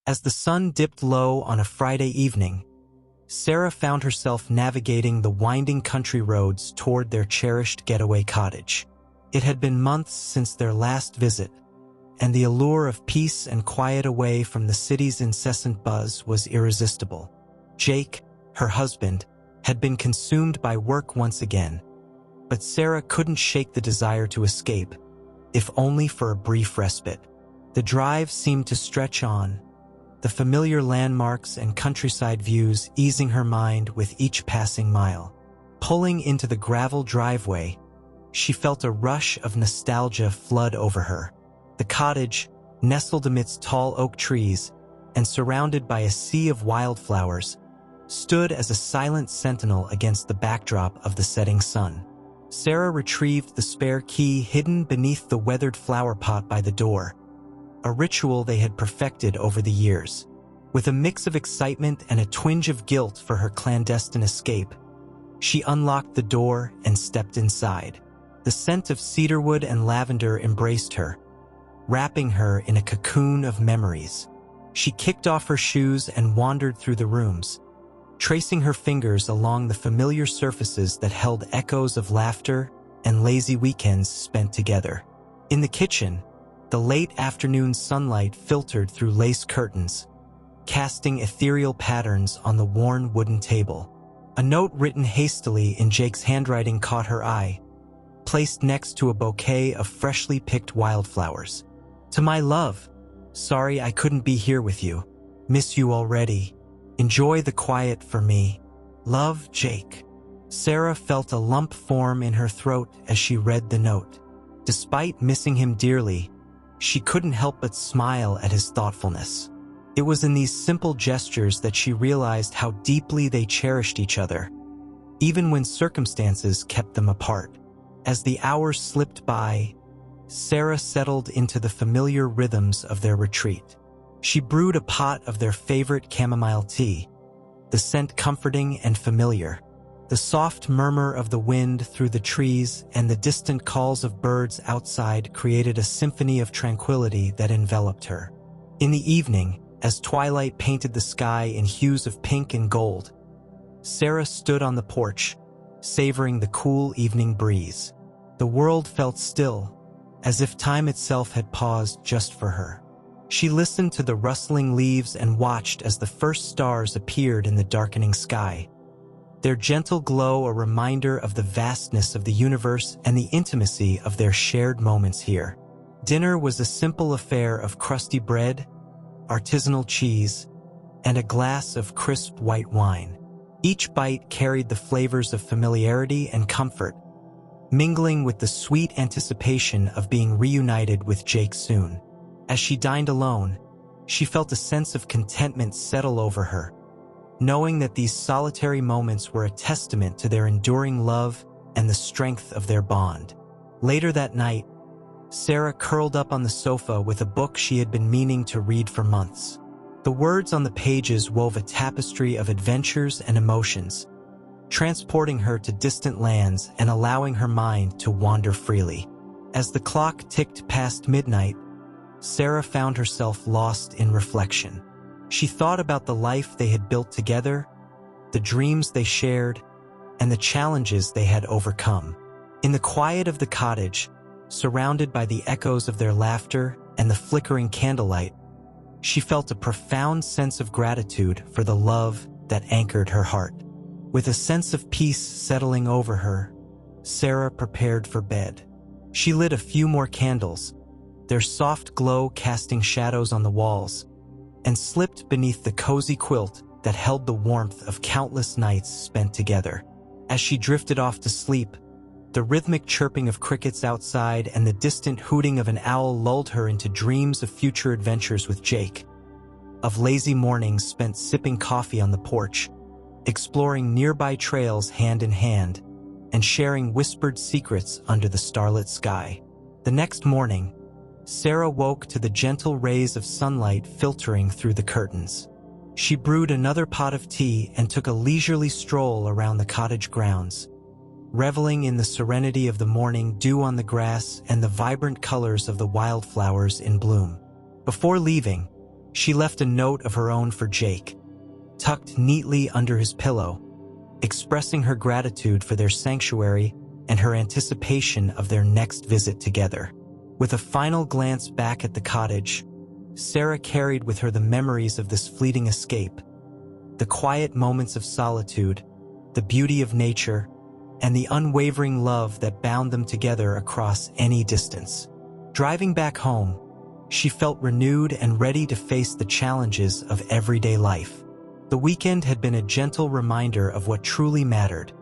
As the sun dipped low on a Friday evening, Sarah found herself navigating the winding country roads toward their cherished getaway cottage. It had been months since their last visit, and the allure of peace and quiet away from the city's incessant buzz was irresistible. Jake, her husband, had been consumed by work once again, but Sarah couldn't shake the desire to escape, if only for a brief respite. The drive seemed to stretch on, the familiar landmarks and countryside views easing her mind with each passing mile. Pulling into the gravel driveway, she felt a rush of nostalgia flood over her. The cottage, nestled amidst tall oak trees and surrounded by a sea of wildflowers, stood as a silent sentinel against the backdrop of the setting sun. Sarah retrieved the spare key hidden beneath the weathered flower pot by the door, a ritual they had perfected over the years. With a mix of excitement and a twinge of guilt for her clandestine escape, she unlocked the door and stepped inside. The scent of cedarwood and lavender embraced her, wrapping her in a cocoon of memories. She kicked off her shoes and wandered through the rooms, tracing her fingers along the familiar surfaces that held echoes of laughter and lazy weekends spent together. In the kitchen, the late afternoon sunlight filtered through lace curtains, casting ethereal patterns on the worn wooden table. A note written hastily in Jake's handwriting caught her eye, placed next to a bouquet of freshly picked wildflowers. "To my love, sorry I couldn't be here with you. Miss you already. Enjoy the quiet for me. Love, Jake." Sarah felt a lump form in her throat as she read the note. Despite missing him dearly, she couldn't help but smile at his thoughtfulness. It was in these simple gestures that she realized how deeply they cherished each other, even when circumstances kept them apart. As the hours slipped by, Sarah settled into the familiar rhythms of their retreat. She brewed a pot of their favorite chamomile tea, the scent comforting and familiar. The soft murmur of the wind through the trees and the distant calls of birds outside created a symphony of tranquility that enveloped her. In the evening, as twilight painted the sky in hues of pink and gold, Sarah stood on the porch, savoring the cool evening breeze. The world felt still, as if time itself had paused just for her. She listened to the rustling leaves and watched as the first stars appeared in the darkening sky, their gentle glow a reminder of the vastness of the universe and the intimacy of their shared moments here. Dinner was a simple affair of crusty bread, artisanal cheese, and a glass of crisp white wine. Each bite carried the flavors of familiarity and comfort, mingling with the sweet anticipation of being reunited with Jake soon. As she dined alone, she felt a sense of contentment settle over her, knowing that these solitary moments were a testament to their enduring love and the strength of their bond. Later that night, Sarah curled up on the sofa with a book she had been meaning to read for months. The words on the pages wove a tapestry of adventures and emotions, transporting her to distant lands and allowing her mind to wander freely. As the clock ticked past midnight, Sarah found herself lost in reflection. She thought about the life they had built together, the dreams they shared, and the challenges they had overcome. In the quiet of the cottage, surrounded by the echoes of their laughter and the flickering candlelight, she felt a profound sense of gratitude for the love that anchored her heart. With a sense of peace settling over her, Sarah prepared for bed. She lit a few more candles, their soft glow casting shadows on the walls, and slipped beneath the cozy quilt that held the warmth of countless nights spent together. As she drifted off to sleep, the rhythmic chirping of crickets outside and the distant hooting of an owl lulled her into dreams of future adventures with Jake, of lazy mornings spent sipping coffee on the porch, exploring nearby trails hand in hand, and sharing whispered secrets under the starlit sky. The next morning, Sarah woke to the gentle rays of sunlight filtering through the curtains. She brewed another pot of tea and took a leisurely stroll around the cottage grounds, reveling in the serenity of the morning dew on the grass and the vibrant colors of the wildflowers in bloom. Before leaving, She left a note of her own for Jake, tucked neatly under his pillow, expressing her gratitude for their sanctuary and her anticipation of their next visit together. With a final glance back at the cottage, Sarah carried with her the memories of this fleeting escape, the quiet moments of solitude, the beauty of nature, and the unwavering love that bound them together across any distance. Driving back home, she felt renewed and ready to face the challenges of everyday life. The weekend had been a gentle reminder of what truly mattered: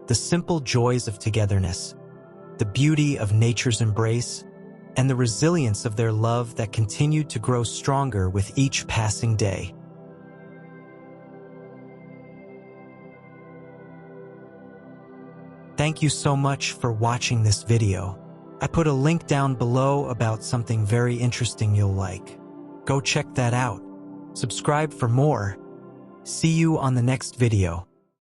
the simple joys of togetherness, the beauty of nature's embrace, and the resilience of their love that continued to grow stronger with each passing day. Thank you so much for watching this video. I put a link down below about something very interesting you'll like. Go check that out. Subscribe for more. See you on the next video.